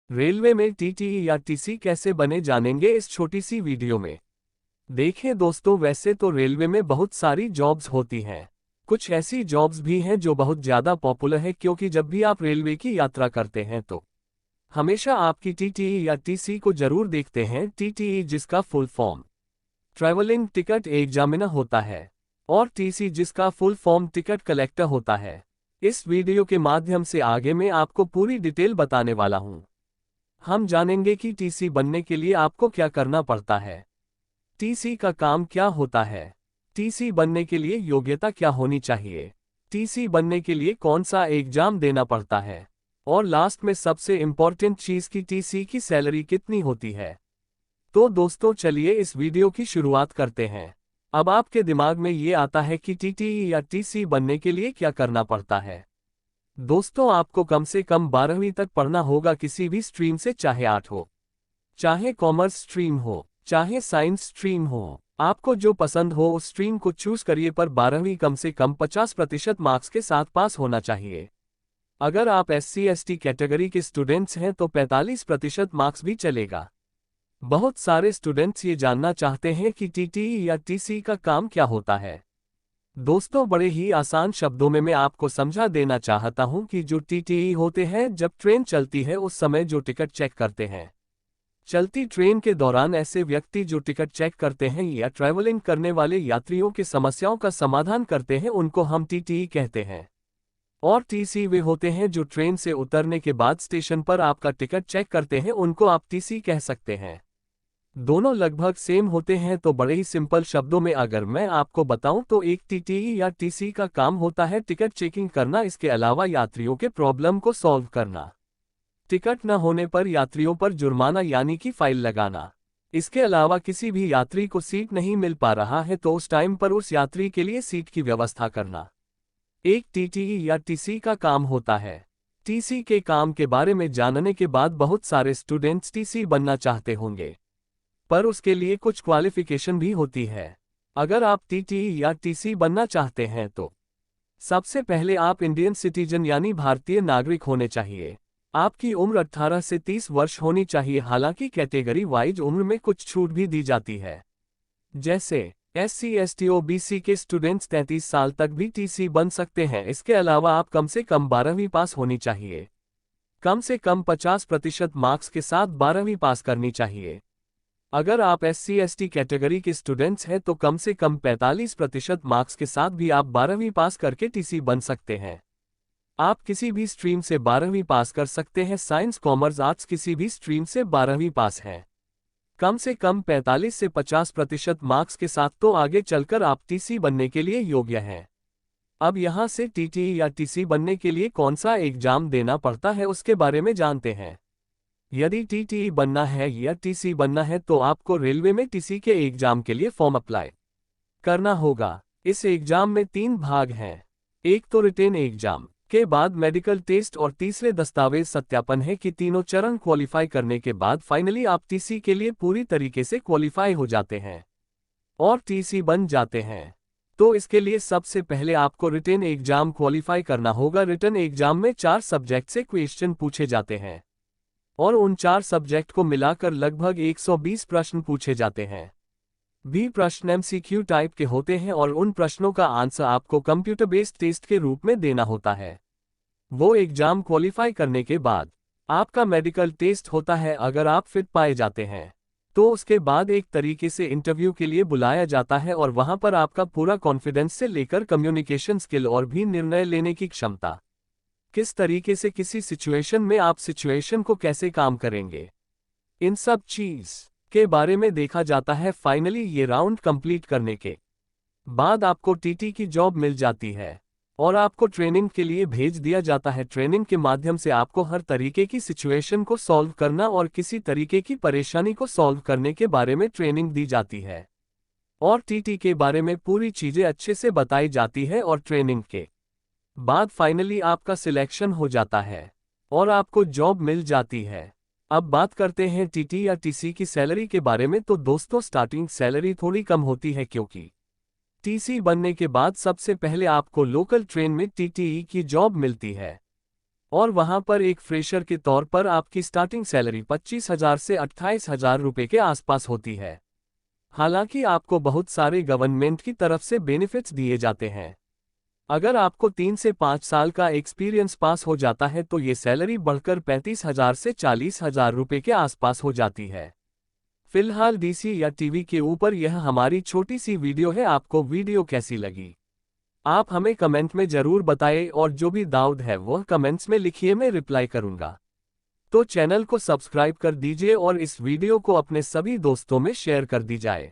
Railway में TTE या TC कैसे बने जानेंगे इस छोटी सी वीडियो में। देखें दोस्तों, वैसे तो रेलवे में बहुत सारी जॉब्स होती हैं। कुछ ऐसी जॉब्स भी हैं जो बहुत ज़्यादा पॉपुलर है, क्योंकि जब भी आप रेलवे की यात्रा करते हैं तो हमेशा आपकी टीटीई या टीसी को जरूर देखते हैं। टीटीई जिसका full form travelling ticket examiner होता है और टीसी जिसका फुल फॉर्म टिकट कलेक्टर होता है। इस वीडियो के माध्यम से आगे मैं आपको पूरी डिटेल बताने वाला हूं। हम जानेंगे कि टीसी बनने के लिए आपको क्या करना पड़ता है, टीसी का काम क्या होता है, टीसी बनने के लिए योग्यता क्या होनी चाहिए, टीसी बनने के लिए कौन सा एग्जाम देना पड़ता है, और लास्ट में सबसे इम्पोर्टेंट चीज़ की टीसी की सैलरी कितनी होती है। तो दोस्तों चलिए इस वीडियो की शुरुआत करते हैं। अब आपके दिमाग में ये आता है कि टीटीई या टीसी बनने के लिए क्या करना पड़ता है। दोस्तों, आपको कम से कम 12वीं तक पढ़ना होगा, किसी भी स्ट्रीम से, चाहे आर्ट हो, चाहे कॉमर्स स्ट्रीम हो, चाहे साइंस स्ट्रीम हो। आपको जो पसंद हो उस स्ट्रीम को चूज करिए, पर 12वीं कम से कम 50% मार्क्स के साथ पास होना चाहिए। अगर आप SC/ST कैटेगरी के स्टूडेंट्स हैं तो 45% मार्क्स भी चलेगा। बहुत सारे स्टूडेंट्स ये जानना चाहते हैं कि टीटीई या टीसी का काम क्या होता है। दोस्तों, बड़े ही आसान शब्दों में मैं आपको समझा देना चाहता हूं कि जो टीटीई होते हैं, जब ट्रेन चलती है उस समय जो टिकट चेक करते हैं। चलती ट्रेन के दौरान ऐसे व्यक्ति जो टिकट चेक करते हैं या ट्रैवलिंग करने वाले यात्रियों की समस्याओं का समाधान करते हैं, उनको हम टीटीई कहते हैं। और टीसी वे होते हैं जो ट्रेन से उतरने के बाद स्टेशन पर आपका टिकट चेक करते हैं, उनको आप टीसी कह सकते हैं। दोनों लगभग सेम होते हैं। तो बड़े ही सिंपल शब्दों में अगर मैं आपको बताऊं तो एक टीटीई या टीसी का काम होता है टिकट चेकिंग करना, इसके अलावा यात्रियों के प्रॉब्लम को सॉल्व करना, टिकट न होने पर यात्रियों पर जुर्माना यानी कि फाइन लगाना। इसके अलावा किसी भी यात्री को सीट नहीं मिल पा रहा है तो उस टाइम पर उस यात्री के लिए सीट की व्यवस्था करना एक टीटीई या टीसी का काम होता है। टीसी के काम के बारे में जानने के बाद बहुत सारे स्टूडेंट्स टीसी बनना चाहते होंगे, पर उसके लिए कुछ क्वालिफिकेशन भी होती है। अगर आप टीटीई या टीसी बनना चाहते हैं तो सबसे पहले आप इंडियन सिटीजन यानी भारतीय नागरिक होने चाहिए। आपकी उम्र 18 से 30 वर्ष होनी चाहिए। हालांकि कैटेगरी वाइज उम्र में कुछ छूट भी दी जाती है, जैसे SC/ST OBC के स्टूडेंट्स 33 साल तक भी टीसी बन सकते हैं। इसके अलावा आप कम से कम 12वीं पास होनी चाहिए। कम से कम 50% मार्क्स के साथ 12वीं पास करनी चाहिए। अगर आप SC/ST कैटेगरी के स्टूडेंट्स हैं तो कम से कम 45% मार्क्स के साथ भी आप 12वीं पास करके टीसी बन सकते हैं। आप किसी भी स्ट्रीम से 12वीं पास कर सकते हैं, साइंस कॉमर्स आर्ट्स किसी भी स्ट्रीम से 12वीं पास हैं। कम से कम 45 से 50% मार्क्स के साथ तो आगे चलकर आप टीसी बनने के लिए योग्य हैं। अब यहाँ से टीटीई या टीसी बनने के लिए कौन सा एग्जाम देना पड़ता है उसके बारे में जानते हैं। यदि टीटीई बनना है या टीसी बनना है तो आपको रेलवे में टीसी के एग्जाम के लिए फॉर्म अप्लाई करना होगा। इस एग्जाम में 3 भाग हैं। एक तो रिटेन एग्जाम के बाद मेडिकल टेस्ट और तीसरे दस्तावेज सत्यापन है कि तीनों चरण क्वालिफाई करने के बाद फाइनली आप टीसी के लिए पूरी तरीके से क्वालिफाई हो जाते हैं और टीसी बन जाते हैं। तो इसके लिए सबसे पहले आपको रिटेन एग्जाम क्वालिफाई करना होगा। रिटन एग्जाम में 4 सब्जेक्ट से क्वेश्चन पूछे जाते हैं और उन 4 सब्जेक्ट को मिलाकर लगभग 120 प्रश्न पूछे जाते हैं। भी प्रश्न MCQ टाइप के होते हैं और उन प्रश्नों का आंसर आपको कंप्यूटर बेस्ड टेस्ट के रूप में देना होता है। वो एग्जाम क्वालिफाई करने के बाद आपका मेडिकल टेस्ट होता है। अगर आप फिट पाए जाते हैं तो उसके बाद एक तरीके से इंटरव्यू के लिए बुलाया जाता है और वहां पर आपका पूरा कॉन्फिडेंस से लेकर कम्युनिकेशन स्किल और भी निर्णय लेने की क्षमता, किस तरीके से किसी सिचुएशन में आप सिचुएशन को कैसे काम करेंगे, इन सब चीज के बारे में देखा जाता है। फाइनली ये राउंड कंप्लीट करने के बाद आपको टीटी की जॉब मिल जाती है और आपको ट्रेनिंग के लिए भेज दिया जाता है। ट्रेनिंग के माध्यम से आपको हर तरीके की सिचुएशन को सॉल्व करना और किसी तरीके की परेशानी को सॉल्व करने के बारे में ट्रेनिंग दी जाती है और टीटी के बारे में पूरी चीजें अच्छे से बताई जाती है और ट्रेनिंग के बाद फाइनली आपका सिलेक्शन हो जाता है और आपको जॉब मिल जाती है। अब बात करते हैं टीटी या टीसी की सैलरी के बारे में। तो दोस्तों, स्टार्टिंग सैलरी थोड़ी कम होती है, क्योंकि टीसी बनने के बाद सबसे पहले आपको लोकल ट्रेन में टीटीई की जॉब मिलती है। और वहां पर एक फ्रेशर के तौर पर आपकी स्टार्टिंग सैलरी 25,000 से 28,000 रुपये के आसपास होती है। हालांकि आपको बहुत सारे गवर्नमेंट की तरफ से बेनिफिट्स दिए जाते हैं। अगर आपको 3 से 5 साल का एक्सपीरियंस पास हो जाता है तो ये सैलरी बढ़कर 35,000 से 40,000 रुपये के आसपास हो जाती है। फिलहाल डीसी या टीवी के ऊपर यह हमारी छोटी सी वीडियो है। आपको वीडियो कैसी लगी आप हमें कमेंट में जरूर बताएं, और जो भी डाउट है वह कमेंट्स में लिखिए, मैं रिप्लाई करूंगा। तो चैनल को सब्सक्राइब कर दीजिए और इस वीडियो को अपने सभी दोस्तों में शेयर कर दी जाए।